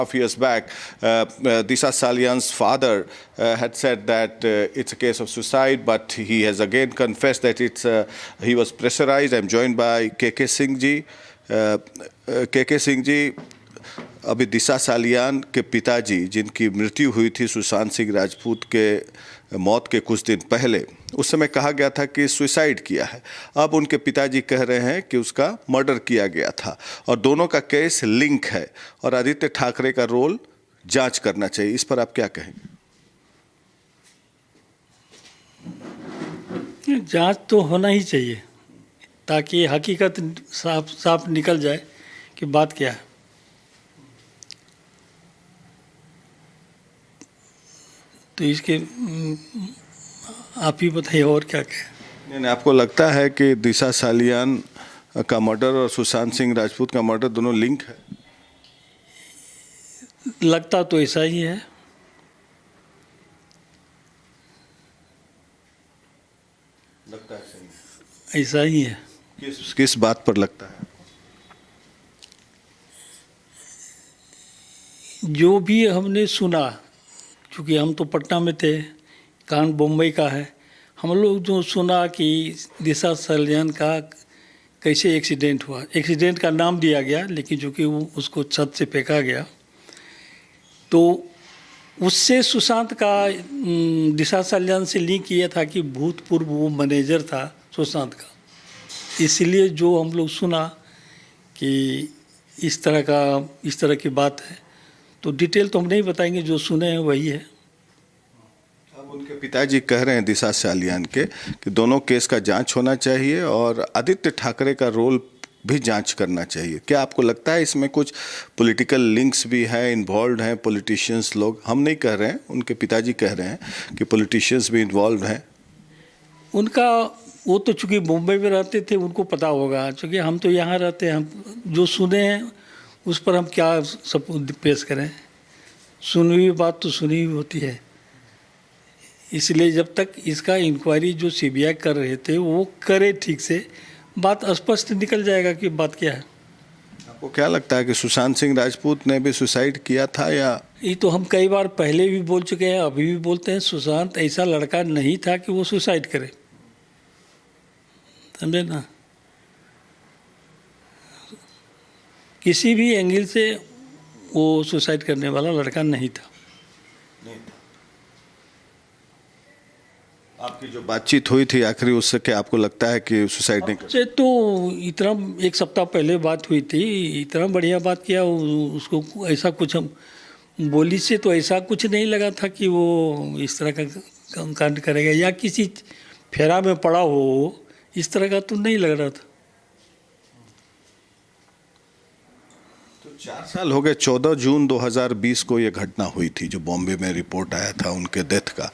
of years back, Disha Salian's father had said that it's a case of suicide, but he has again confessed that he was pressurized. I'm joined by KK Singh ji. KK Singh ji, अभी दिशा सालियान के पिताजी जिनकी मृत्यु हुई थी सुशांत सिंह राजपूत के मौत के कुछ दिन पहले, उस समय कहा गया था कि सुसाइड किया है। अब उनके पिताजी कह रहे हैं कि उसका मर्डर किया गया था और दोनों का केस लिंक है और आदित्य ठाकरे का रोल जांच करना चाहिए। इस पर आप क्या कहेंगे? जांच तो होना ही चाहिए ताकि हकीकत साफ निकल जाए कि बात क्या है। तो इसके आप ही बताइए और क्या कहें। नहीं, आपको लगता है कि दिशा सालियान का मर्डर और सुशांत सिंह राजपूत का मर्डर दोनों लिंक है? लगता तो ऐसा ही है। लगता है ऐसा ही है। किस बात पर लगता है? जो भी हमने सुना, क्योंकि हम तो पटना में थे, कान बम्बई का है, हम लोग जो सुना कि दिशा सालियान का कैसे एक्सीडेंट हुआ, एक्सीडेंट का नाम दिया गया, लेकिन चूँकि उसको छत से फेंका गया, तो उससे सुशांत का दिशा सालियान से लिंक किया था कि भूतपूर्व वो मैनेजर था सुशांत का। इसलिए जो हम लोग सुना कि इस तरह की बात है, तो डिटेल तो हम नहीं बताएंगे, जो सुने हैं वही है। अब उनके पिताजी कह रहे हैं दिशा सालियान के कि दोनों केस का जांच होना चाहिए और आदित्य ठाकरे का रोल भी जांच करना चाहिए। क्या आपको लगता है इसमें कुछ पॉलिटिकल लिंक्स भी हैं, इन्वॉल्व हैं पॉलिटिशियंस लोग? हम नहीं कह रहे हैं, उनके पिताजी कह रहे हैं कि पॉलिटिशियंस भी इन्वॉल्व हैं। उनका वो तो चूँकि मुंबई में रहते थे, उनको पता होगा, चूँकि हम तो यहाँ रहते हैं, हम जो सुने हैं उस पर हम क्या सब पेश करें। सुनी हुई बात तो सुनी हुई होती है। इसलिए जब तक इसका इंक्वायरी जो सीबीआई कर रहे थे वो करे ठीक से, बात स्पष्ट निकल जाएगा कि बात क्या है। आपको क्या लगता है कि सुशांत सिंह राजपूत ने भी सुसाइड किया था या? ये तो हम कई बार पहले भी बोल चुके हैं, अभी भी बोलते हैं, सुशांत ऐसा लड़का नहीं था कि वो सुसाइड करे, समझे ना। किसी भी एंगल से वो सुसाइड करने वाला लड़का नहीं था। आपकी जो बातचीत हुई थी आखिरी, उससे क्या आपको लगता है कि सुसाइड नहीं से तो इतना एक सप्ताह पहले बात हुई थी, इतना बढ़िया बात किया उसको, ऐसा कुछ हम बोली से तो ऐसा कुछ नहीं लगा था कि वो इस तरह का कांड करेगा या किसी फेरा में पड़ा हो, इस तरह का तो नहीं लग रहा था। 4 साल हो गए। 14 जून 2020 को ये घटना हुई थी जो बॉम्बे में रिपोर्ट आया था उनके डेथ का,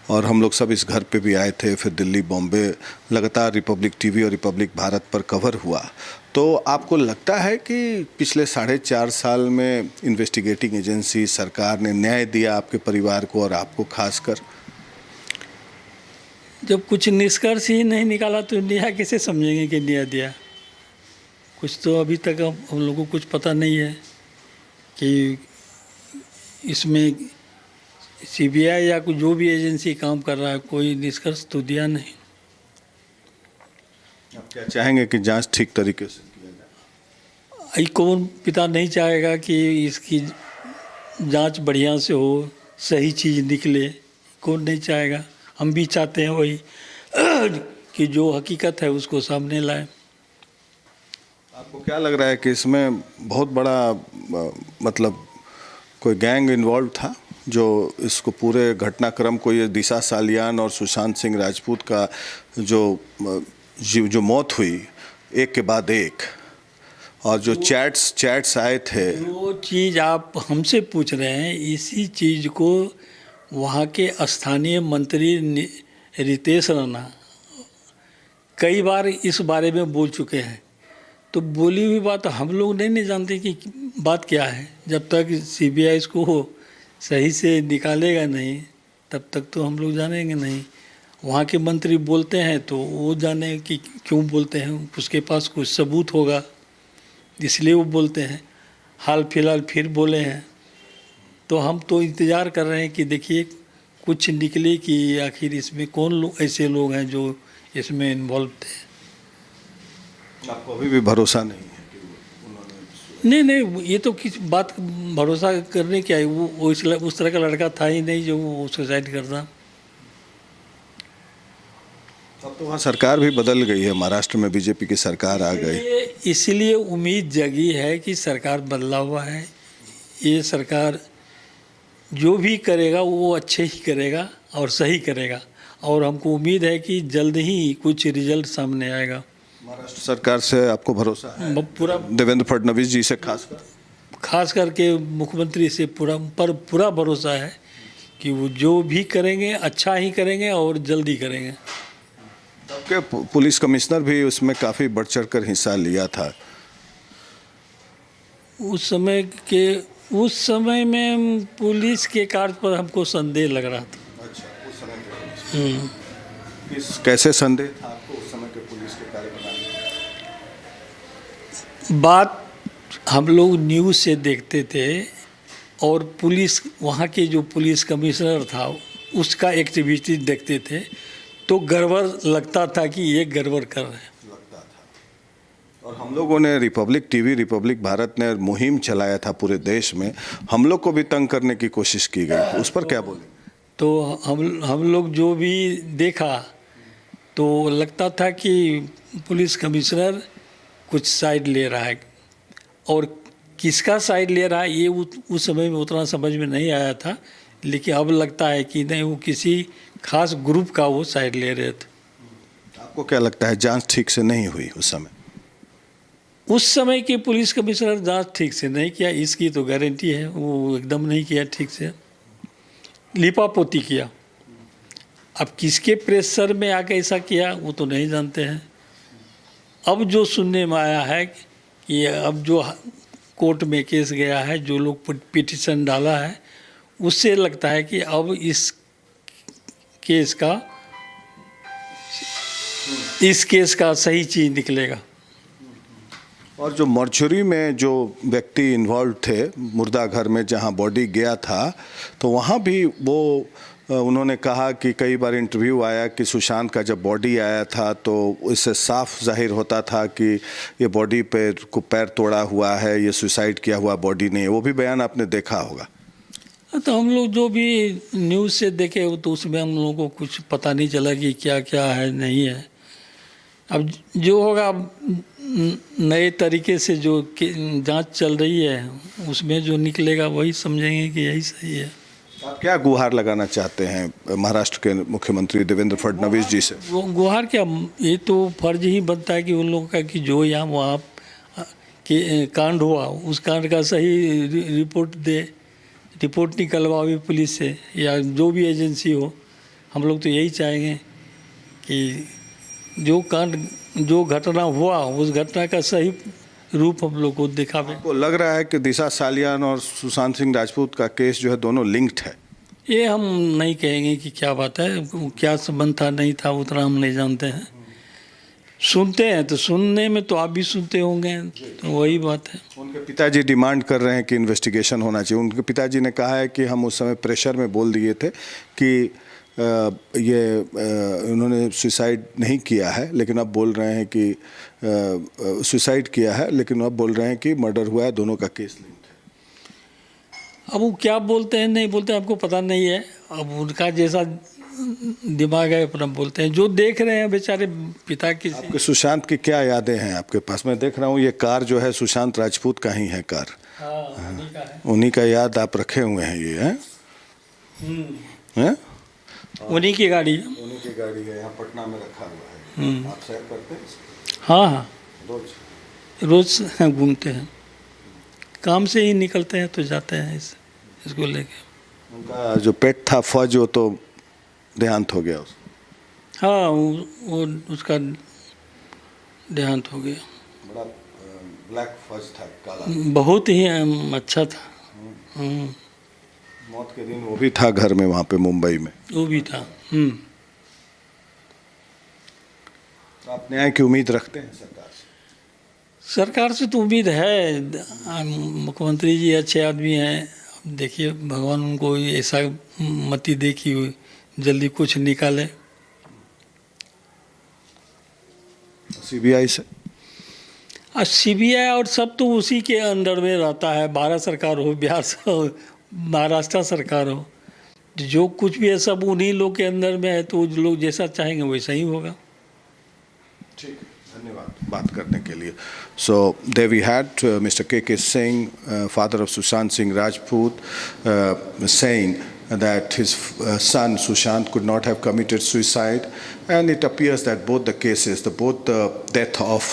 और हम लोग सब इस घर पे भी आए थे। फिर दिल्ली, बॉम्बे लगातार रिपब्लिक टीवी और रिपब्लिक भारत पर कवर हुआ। तो आपको लगता है कि पिछले 4.5 साल में इन्वेस्टिगेटिंग एजेंसी, सरकार ने न्याय दिया आपके परिवार को और आपको खासकर? जब कुछ निष्कर्ष ही नहीं निकाला तो न्याय कैसे समझेंगे कि न्याय दिया? कुछ तो अभी तक हम लोगों को कुछ पता नहीं है कि इसमें सीबीआई या कोई जो भी एजेंसी काम कर रहा है, कोई निष्कर्ष तो दिया नहीं। आप क्या चाहेंगे कि जांच ठीक तरीके से किया जाए? कौन पिता नहीं चाहेगा कि इसकी जांच बढ़िया से हो, सही चीज़ निकले? कौन नहीं चाहेगा? हम भी चाहते हैं वही कि जो हकीकत है उसको सामने लाए। आपको क्या लग रहा है कि इसमें बहुत बड़ा मतलब कोई गैंग इन्वॉल्व था जो इसको पूरे घटनाक्रम को, ये दिशा सालियान और सुशांत सिंह राजपूत का जो मौत हुई एक के बाद एक, और जो चैट्स आए थे, वो चीज़ आप हमसे पूछ रहे हैं, इसी चीज़ को वहाँ के स्थानीय मंत्री रितेश राणा कई बार इस बारे में बोल चुके हैं। तो बोली हुई बात हम लोग नहीं जानते कि बात क्या है। जब तक सीबीआई इसको सही से निकालेगा नहीं, तब तक तो हम लोग जानेंगे नहीं। वहाँ के मंत्री बोलते हैं तो वो जाने कि क्यों बोलते हैं, उसके पास कुछ सबूत होगा इसलिए वो बोलते हैं। हाल फिलहाल फिर बोले हैं तो हम तो इंतज़ार कर रहे हैं कि देखिए कुछ निकले कि आखिर इसमें कौन लोग ऐसे लोग हैं जो इसमें इन्वॉल्व थे। आपको अभी भी भरोसा नहीं है कि उन्होंने? नहीं, ये तो किस बात भरोसा करने क्या है, वो उस तरह का लड़का था ही नहीं जो वो सुसाइड करता। अब तो वहाँ सरकार भी बदल गई है, महाराष्ट्र में बीजेपी की सरकार आ गई। इसलिए उम्मीद जगी है कि सरकार बदला हुआ है, ये सरकार जो भी करेगा वो अच्छे ही करेगा और सही करेगा, और हमको उम्मीद है कि जल्द ही कुछ रिजल्ट सामने आएगा। महाराष्ट्र सरकार से आपको भरोसा है? पूरा देवेंद्र फडणवीस जी से खास करके मुख्यमंत्री से पूरा भरोसा है कि वो जो भी करेंगे अच्छा ही करेंगे और जल्दी करेंगे। के पुलिस कमिश्नर भी उसमें काफ़ी बढ़ चढ़ कर हिस्सा लिया था। उस समय में पुलिस के कार्य पर हमको संदेह लग रहा था। अच्छा, उस समय के कैसे संदेह था आपको उस समय के पुलिस के कार्य बनाने? बात हम लोग न्यूज़ से देखते थे और पुलिस वहाँ के जो पुलिस कमिश्नर था उसका एक्टिविटी देखते थे तो गड़बड़ लगता था कि ये गड़बड़ कर रहे हैं। लगता था। और हम लोगों ने रिपब्लिक टीवी, रिपब्लिक भारत ने मुहिम चलाया था पूरे देश में, हम लोग को भी तंग करने की कोशिश की गई, उस पर क्या बोले? तो हम लोग जो भी देखा तो लगता था कि पुलिस कमिश्नर कुछ साइड ले रहा है, और किसका साइड ले रहा है ये उस समय में उतना समझ में नहीं आया था, लेकिन अब लगता है कि नहीं, वो किसी खास ग्रुप का वो साइड ले रहे थे। आपको क्या लगता है जांच ठीक से नहीं हुई उस समय? उस समय के पुलिस कमिश्नर जांच ठीक से नहीं किया, इसकी तो गारंटी है, वो एकदम नहीं किया ठीक से, लिपापोती किया। अब किसके प्रेशर में आके ऐसा किया वो तो नहीं जानते हैं। अब जो सुनने में आया है कि अब जो कोर्ट में केस गया है, जो लोग पिटीशन डाला है, उससे लगता है कि अब इस केस का सही चीज़ निकलेगा। और जो मॉर्चरी में जो व्यक्ति इन्वॉल्व थे, मुर्दा घर में जहां बॉडी गया था, तो वहां भी वो उन्होंने कहा कि कई बार इंटरव्यू आया कि सुशांत का जब बॉडी आया था तो इससे साफ जाहिर होता था कि ये बॉडी पे को पैर तोड़ा हुआ है, ये सुसाइड किया हुआ बॉडी नहीं है। वो भी बयान आपने देखा होगा। तो हम लोग जो भी न्यूज़ से देखे तो उसमें हम लोगों को कुछ पता नहीं चला कि क्या क्या है नहीं है। अब जो होगा, नए तरीके से जो जांच चल रही है उसमें जो निकलेगा वही समझेंगे कि यही सही है। आप क्या गुहार लगाना चाहते हैं महाराष्ट्र के मुख्यमंत्री देवेंद्र फडणवीस जी से? वो गुहार क्या, ये तो फर्ज ही बनता है कि उन लोगों का कि जो यहाँ वहाँ के कांड हुआ उस कांड का सही रिपोर्ट निकलवाओ पुलिस से या जो भी एजेंसी हो। हम लोग तो यही चाहेंगे कि जो घटना हुआ उस घटना का सही रूप हम लोग को दिखावे। आपको लग रहा है कि दिशा सालियान और सुशांत सिंह राजपूत का केस जो है दोनों लिंक्ड है? ये हम नहीं कहेंगे कि क्या बात है, क्या संबंध था नहीं था उतना हम नहीं जानते हैं। सुनते हैं तो सुनने में तो आप भी सुनते होंगे, तो वही बात है। उनके पिताजी डिमांड कर रहे हैं कि इन्वेस्टिगेशन होना चाहिए। उनके पिताजी ने कहा है कि हम उस समय प्रेशर में बोल दिए थे कि उन्होंने सुसाइड नहीं किया है, लेकिन अब बोल रहे हैं कि सुसाइड किया है, लेकिन अब बोल रहे हैं कि मर्डर हुआ है, दोनों का केस लिंक है। अब वो क्या बोलते हैं नहीं बोलते हैं आपको पता नहीं है, अब उनका जैसा दिमाग है अपना बोलते हैं। जो देख रहे हैं बेचारे पिता की। आपके सुशांत की क्या यादें हैं आपके पास? मैं देख रहा हूँ ये कार जो है सुशांत राजपूत का ही है कार। उन्हीं का है। उन्हीं का याद आप रखे हुए हैं ये हैं? उन्हीं की गाड़ी है। उन्हीं की गाड़ी है, यहाँ पटना में रखा हुआ है। आप सैर करते हैं? हाँ रोज घूमते हैं, काम से ही निकलते हैं तो जाते हैं इसको लेके। उनका जो पेट था फौज, वो तो देहांत हो गया उसका। हाँ वो उसका देहांत हो गया। बड़ा ब्लैक फौज था, काला, बहुत ही अच्छा था। मौत के दिन वो भी था घर में वहाँ पे मुंबई में। वो भी था। तो आप न्याय की उम्मीद रखते हैं सरकार से? सरकार से तो उम्मीद है, मुख्यमंत्री जी अच्छे आदमी हैं देखिए भगवान उनको ऐसा मति दे कि जल्दी कुछ निकाले। सीबीआई से सीबीआई और सब तो उसी के अंडर में रहता है, भारत सरकार हो, बिहार हो, महाराष्ट्र सरकार हो, जो कुछ भी है सब उन्हीं लोग के अंदर में है, तो लोग जैसा चाहेंगे वैसा ही होगा। ठीक, धन्यवाद बात करने के लिए। So there we had Mr. K.K. Singh, father of Sushant Singh Rajput, saying that his son Sushant could not have committed suicide, and it appears that both the cases, both the death of